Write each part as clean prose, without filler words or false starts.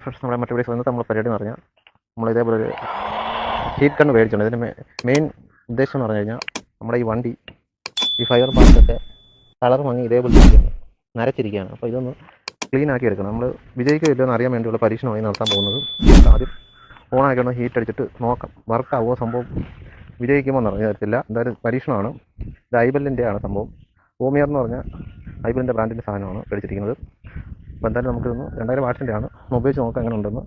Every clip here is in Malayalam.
ഫസ്റ്റ് നമ്മുടെ മറ്റു വീഡിയോസ് വന്നിട്ട് നമ്മൾ പരിപാടി എന്ന് പറഞ്ഞാൽ നമ്മൾ ഇതേപോലെ ഒരു ഹീറ്റ് ഗണ്ണ് മേടിച്ചിട്ടുണ്ട്. ഇതിൻ്റെ മെയിൻ ഉദ്ദേശം എന്ന് പറഞ്ഞു കഴിഞ്ഞാൽ നമ്മുടെ ഈ വണ്ടി ഈ ഫയർ പാർട്സൊക്കെ കളർ മങ്ങി ഇതേപോലെ ഇരിക്കുകയാണ്, നരച്ചിരിക്കുകയാണ്. അപ്പോൾ ഇതൊന്ന് ക്ലീൻ ആക്കി എടുക്കണം. നമ്മൾ വിജയിക്കില്ല എന്ന് അറിയാൻ വേണ്ടിയുള്ള പരീക്ഷണമായി നടത്താൻ പോകുന്നത്. ആദ്യം ഓണാക്കിയൊന്ന് ഹീറ്റ് അടിച്ചിട്ട് നോക്കാം വർക്കാവുമോ. സംഭവം വിജയിക്കുമോ എന്ന് അറിയത്തില്ല, എന്തായാലും പരീക്ഷണമാണ്. ഇത് ഐബെല്ലിൻ്റെ ആണ് സംഭവം. ഓമിയർ എന്ന് പറഞ്ഞാൽ ഐബെല്ലിൻ്റെ ബ്രാൻഡിൻ്റെ സാധനമാണ് മേടിച്ചിരിക്കുന്നത്. അപ്പോൾ എന്തായാലും നമുക്കിതൊന്ന് 2000 വാട്ട്സിൻ്റെ ആണ്, ഒന്ന് ഉപയോഗിച്ച് നോക്കാം എങ്ങനെ ഉണ്ടെന്ന്.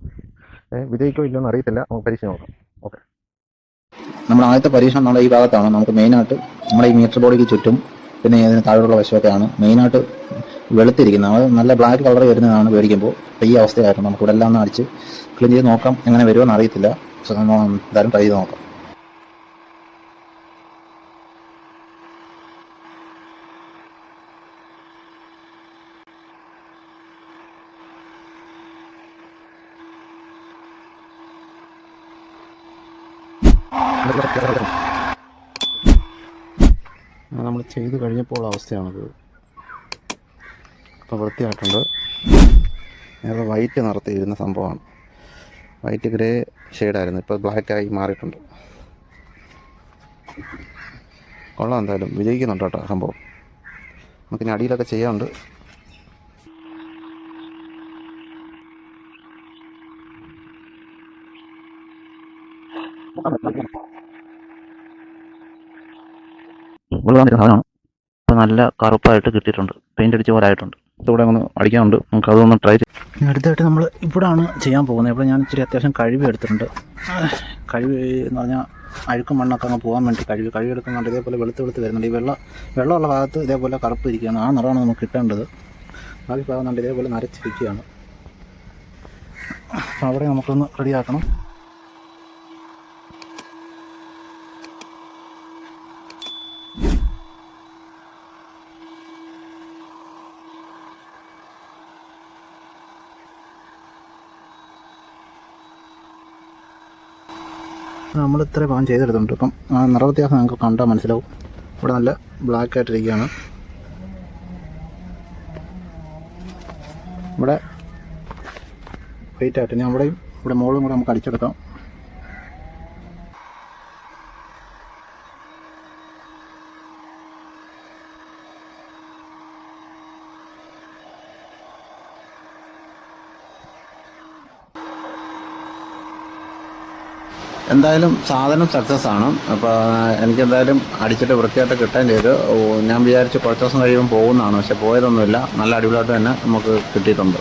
വിജയിക്കോ ഇല്ലയോ എന്ന് അറിയത്തില്ല, നമുക്ക് പരീക്ഷിച്ച് നോക്കാം. ഓക്കെ, നമ്മുടെ ആദ്യത്തെ പരീക്ഷണം നമ്മുടെ ഈ ഭാഗത്താണ്. നമുക്ക് മെയിനായിട്ട് നമ്മുടെ ഈ മീറ്റർ ബോഡിക്ക് ചുറ്റും പിന്നെ ഇതിന് താഴെയുള്ള വശമൊക്കെയാണ് മെയിനായിട്ട് വെളുത്തിരിക്കുന്നത്. അത് നല്ല ബ്ലാക്ക് കളർ വരുന്നതാണ് മേടിക്കുമ്പോൾ. അപ്പോൾ ഈ അവസ്ഥയായിരുന്നു. നമുക്ക് ഇവിടെ എല്ലാം ഒന്ന് അടിച്ച് ക്ലീൻ ചെയ്ത് നോക്കാം, എങ്ങനെ വരുമോ എന്ന് അറിയത്തില്ല. എന്തായാലും ട്രൈ ചെയ്ത് നോക്കാം. നമ്മൾ ചെയ്ത് കഴിഞ്ഞപ്പോൾ അവസ്ഥയാണിത്. ഇപ്പോൾ വൃത്തിയായിട്ടുണ്ട്. നേരത്തെ വൈറ്റ് നിറത്തിയിരുന്ന സംഭവമാണ്. വൈറ്റ് ഗ്രേ ഷെയ്ഡായിരുന്നു, ഇപ്പോൾ ബ്ലാക്കായി മാറിയിട്ടുണ്ട്. കൊള്ളാം, എന്തായാലും വിജയിക്കുന്നുണ്ട് കേട്ടോ സംഭവം. നമുക്കിനി അടിയിലൊക്കെ ചെയ്യാറുണ്ട്. സാധനമാണ്. അപ്പോൾ നല്ല കറുപ്പായിട്ട് കിട്ടിയിട്ടുണ്ട്, പെയിൻ്റ് അടിച്ച പോലെ ആയിട്ടുണ്ട്. ഇവിടെ ഒന്ന് അടിക്കാനുണ്ട്, നമുക്ക് അതൊന്ന് ട്രൈ ചെയ്യാം. ഇനി അടുത്തായിട്ട് നമ്മൾ ഇവിടാണ് ചെയ്യാൻ പോകുന്നത്. ഇവിടെ ഞാൻ ഇച്ചിരി അത്യാവശ്യം കഴുകി എടുത്തിട്ടുണ്ട്. കഴുകി എന്ന് പറഞ്ഞാൽ അഴുക്കും മണ്ണൊക്കെ അങ്ങ് പോകാൻ വേണ്ടി കഴുകി എടുക്കുന്നുണ്ട്. ഇതേപോലെ വെളുത്ത് വരുന്നുണ്ട്. ഈ വെള്ളമുള്ള ഭാഗത്ത് ഇതേപോലെ കറുപ്പ് ഇരിക്കുകയാണ്. ആ നിറമാണ് നമുക്ക് കിട്ടേണ്ടത്. ബാക്കി ഭാഗം കണ്ട് ഇതേപോലെ നരച്ചിരിക്കുകയാണ്. അപ്പോൾ അവിടെ നമുക്കൊന്ന് റെഡിയാക്കണം. നമ്മൾ ഇത്ര ഭാഗം ചെയ്തെടുത്തിട്ടുണ്ട്. ഇപ്പം ആ നിറവ്യത്യാസം നമുക്ക് കണ്ടാൽ മനസ്സിലാവും. ഇവിടെ നല്ല ബ്ലാക്ക് ആയിട്ടിരിക്കുകയാണ്. ഇവിടെ വൈറ്റ് ആയിട്ട് ഞാൻ ഇവിടെ മുകളിലും കൂടെ നമുക്ക് അടിച്ചെടുക്കാം. എന്തായാലും സാധനം സക്സസ് ആണ്. അപ്പോൾ എനിക്കെന്തായാലും അടിച്ചിട്ട് വൃത്തിയായിട്ട് കിട്ടാൻ ചെയ്ത്. ഞാൻ വിചാരിച്ച് കുറച്ച് ദിവസം കഴിയുമ്പോൾ പോകുന്നതാണ്, പക്ഷെ പോയതൊന്നുമില്ല. നല്ല അടിപൊളിയായിട്ട് തന്നെ നമുക്ക് കിട്ടിയിട്ടുണ്ട്.